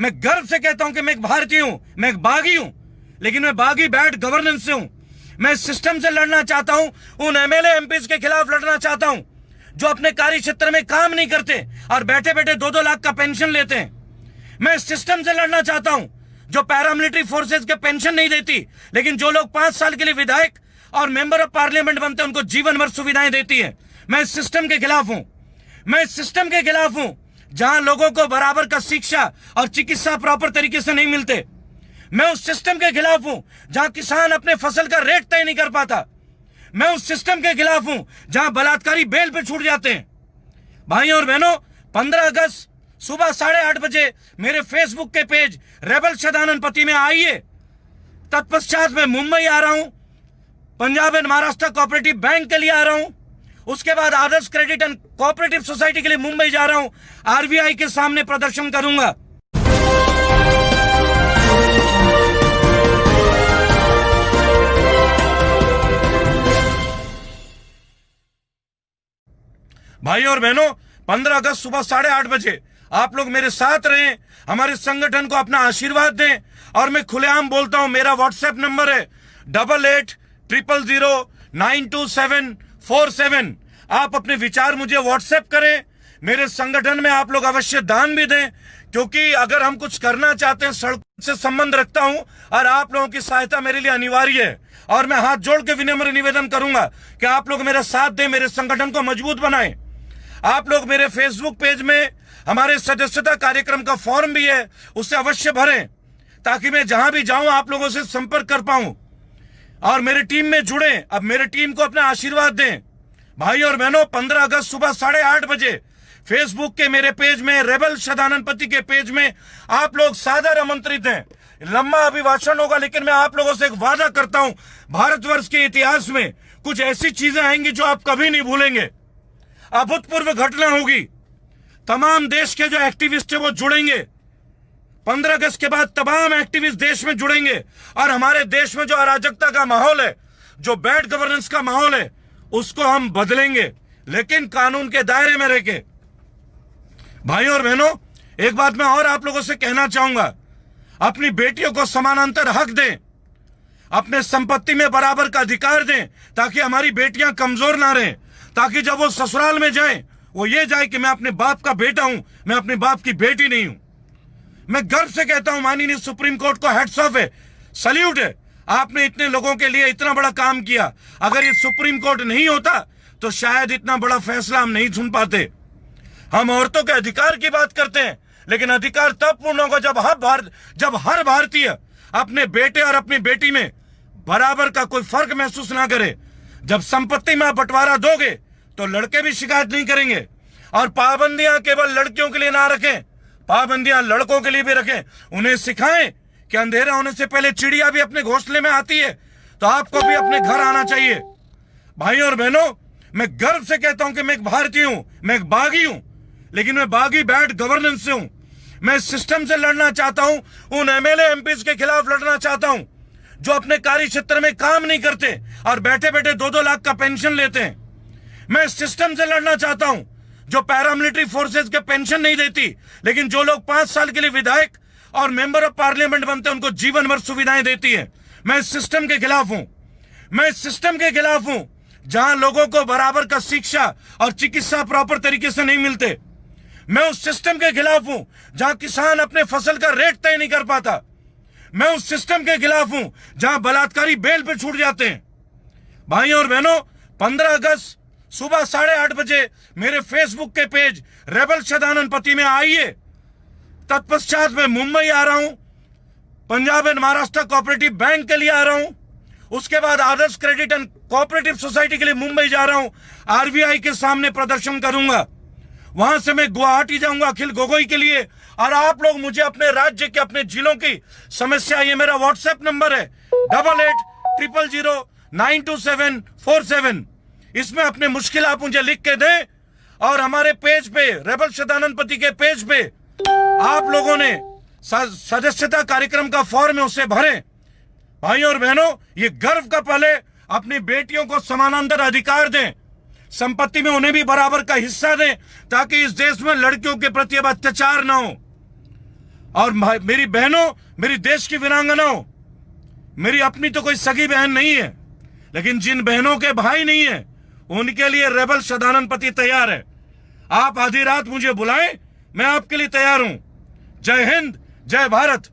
मैं गर्व से कहता हूं कि मैं एक भारतीय हूं, मैं एक बागी हूं, लेकिन मैं बागी बैड गवर्नेंस से हूं। मैं सिस्टम से लड़ना चाहता हूं, उन एमएलए एमपीज के खिलाफ लड़ना चाहता हूं जो अपने कार्य क्षेत्र में काम नहीं करते और बैठे बैठे 2-2 लाख का पेंशन लेते हैं। मैं सिस्टम से लड़ना चाहता हूं जो पैरामिलिट्री फोर्सेज के पेंशन नहीं देती, लेकिन जो लोग 5 साल के लिए विधायक और मेंबर ऑफ पार्लियामेंट बनते हैं उनको जीवन भर सुविधाएं देती है। मैं इस सिस्टम के खिलाफ हूं। मैं इस सिस्टम के खिलाफ हूं जहां लोगों को बराबर का शिक्षा और चिकित्सा प्रॉपर तरीके से नहीं मिलते। मैं उस सिस्टम के खिलाफ हूं जहां किसान अपने फसल का रेट तय नहीं कर पाता। मैं उस सिस्टम के खिलाफ हूं जहां बलात्कारी बेल पे छूट जाते हैं। भाइयों और बहनों, 15 अगस्त सुबह 8:30 बजे मेरे फेसबुक के पेज रेबल सदानंद में आइए। तत्पश्चात मैं मुंबई आ रहा हूं, Punjab and Maharashtra cooperative bank के लिए आ रहा हूं, उसके बाद आदर्श क्रेडिट एंड कोऑपरेटिव सोसाइटी के लिए मुंबई जा रहा हूं। आरबीआई के सामने प्रदर्शन करूंगा। भाइयों और बहनों, 15 अगस्त सुबह 8:30 बजे आप लोग मेरे साथ रहें, हमारे संगठन को अपना आशीर्वाद दें। और मैं खुलेआम बोलता हूं, मेरा व्हाट्सएप नंबर है 8800092747। आप अपने विचार मुझे व्हाट्सएप करें। मेरे संगठन में आप लोग अवश्य दान भी दें, क्योंकि अगर हम कुछ करना चाहते हैं, सड़क से संबंध रखता हूं और आप लोगों की सहायता मेरे लिए अनिवार्य है। और मैं हाथ जोड़ के विनम्र निवेदन करूंगा कि आप लोग मेरा साथ दें, मेरे संगठन को मजबूत बनाएं। आप लोग मेरे फेसबुक पेज में हमारे सदस्यता कार्यक्रम का फॉर्म भी है, उससे अवश्य भरें ताकि मैं जहां भी जाऊं आप लोगों से संपर्क कर पाऊं और मेरी टीम में जुड़ें। अब मेरी टीम को अपना आशीर्वाद दें। भाई और बहनों, 15 अगस्त सुबह 8:30 बजे फेसबुक के मेरे पेज में, रेबल सदानंद के पेज में आप लोग सादर आमंत्रित हैं। लंबा अभिभाषण होगा, लेकिन मैं आप लोगों से एक वादा करता हूं, भारतवर्ष के इतिहास में कुछ ऐसी चीजें आएंगी जो आप कभी नहीं भूलेंगे। अभूतपूर्व घटना होगी। तमाम देश के जो एक्टिविस्ट है वो जुड़ेंगे। 15 अगस्त के बाद तमाम एक्टिविस्ट देश में जुड़ेंगे और हमारे देश में जो अराजकता का माहौल है, जो बैड गवर्नेंस का माहौल है, उसको हम बदलेंगे, लेकिन कानून के दायरे में रहकर। भाइयों और बहनों, एक बात मैं और आप लोगों से कहना चाहूंगा, अपनी बेटियों को समानांतर हक दें, अपने संपत्ति में बराबर का अधिकार दें, ताकि हमारी बेटियां कमजोर ना रहें, ताकि जब वो ससुराल में जाए वो ये जाए कि मैं अपने बाप का बेटा हूं, मैं अपने बाप की बेटी नहीं हूं। मैं गर्व से कहता हूं, माननीय सुप्रीम कोर्ट को हैट्स ऑफ है, सल्यूट है। आपने इतने लोगों के लिए इतना बड़ा काम किया। अगर ये सुप्रीम कोर्ट नहीं होता तो शायद इतना बड़ा फैसला हम नहीं सुन पाते। हम औरतों के अधिकार की बात करते हैं, लेकिन अधिकार तब पूर्ण होगा जब हर भारतीय अपने बेटे और अपनी बेटी में बराबर का कोई फर्क महसूस ना करे। जब संपत्ति में बंटवारा दोगे तो लड़के भी शिकायत नहीं करेंगे। और पाबंदियां केवल लड़कियों के लिए ना रखें, पाबंदियां लड़कों के लिए भी रखें। उन्हें सिखाएं कि अंधेरा होने से पहले चिड़िया भी अपने घोंसले में आती है, तो आपको भी अपने घर आना चाहिए। भाइयों और बहनों, मैं गर्व से कहता हूं कि मैं एक भारतीय हूं, मैं एक बागी हूं, लेकिन मैं बागी बैड गवर्नेंस से हूं। मैं सिस्टम से लड़ना चाहता हूं, उन एमएलए एमपीज के खिलाफ लड़ना चाहता हूं जो अपने कार्य क्षेत्र में काम नहीं करते और बैठे बैठे 2-2 लाख का पेंशन लेते हैं। मैं सिस्टम से लड़ना चाहता हूं जो पैरामिलिट्री फोर्सेज के पेंशन नहीं देती, लेकिन जो लोग 5 साल के लिए विधायक और मेंबर ऑफ पार्लियामेंट बनते हैं उनको जीवन भर सुविधाएं देती है। मैं इस सिस्टम के खिलाफ हूं। मैं इस सिस्टम के खिलाफ हूं जहां लोगों को बराबर का शिक्षा और चिकित्सा प्रॉपर तरीके से नहीं मिलते। मैं उस सिस्टम के खिलाफ हूं जहां किसान अपने फसल का रेट तय नहीं कर पाता। मैं उस सिस्टम के खिलाफ हूं जहां बलात्कारी बेल पे छूट जाते हैं। भाइयों और बहनों, 15 अगस्त सुबह 8:30 बजे मेरे फेसबुक के पेज रेबल सदानंद में आइए। तत्पश्चात मैं मुंबई आ रहा हूं, Punjab and Maharashtra cooperative bank के लिए आ रहा हूं, उसके बाद आदर्श क्रेडिट एंड कोऑपरेटिव सोसाइटी के लिए मुंबई जा रहा हूं। आरबीआई के सामने प्रदर्शन करूंगा। वहां से मैं गुवाहाटी जाऊंगा अखिल गोगोई के लिए। और आप लोग मुझे अपने राज्य के, अपने जिलों की समस्या, ये मेरा व्हाट्सएप नंबर है 8800092747। इसमें अपने मुश्किल आप मुझे लिख के दें और हमारे पेज पे, रेबल सदानंद के पेज पे आप लोगों ने सदस्यता कार्यक्रम का फॉर्म है, उसे भरें। भाइयों और बहनों, ये गर्व का पल है। अपनी बेटियों को समानांतर अधिकार दें, संपत्ति में उन्हें भी बराबर का हिस्सा दें, ताकि इस देश में लड़कियों के प्रति अब अत्याचार ना हो। और मेरी बहनों, मेरी देश की वीरांगनाओं, मेरी अपनी तो कोई सगी बहन नहीं है, लेकिन जिन बहनों के भाई नहीं है उनके लिए रेबल सदानंद पति तैयार है। आप आधी रात मुझे बुलाएं, मैं आपके लिए तैयार हूं। जय हिंद, जय भारत।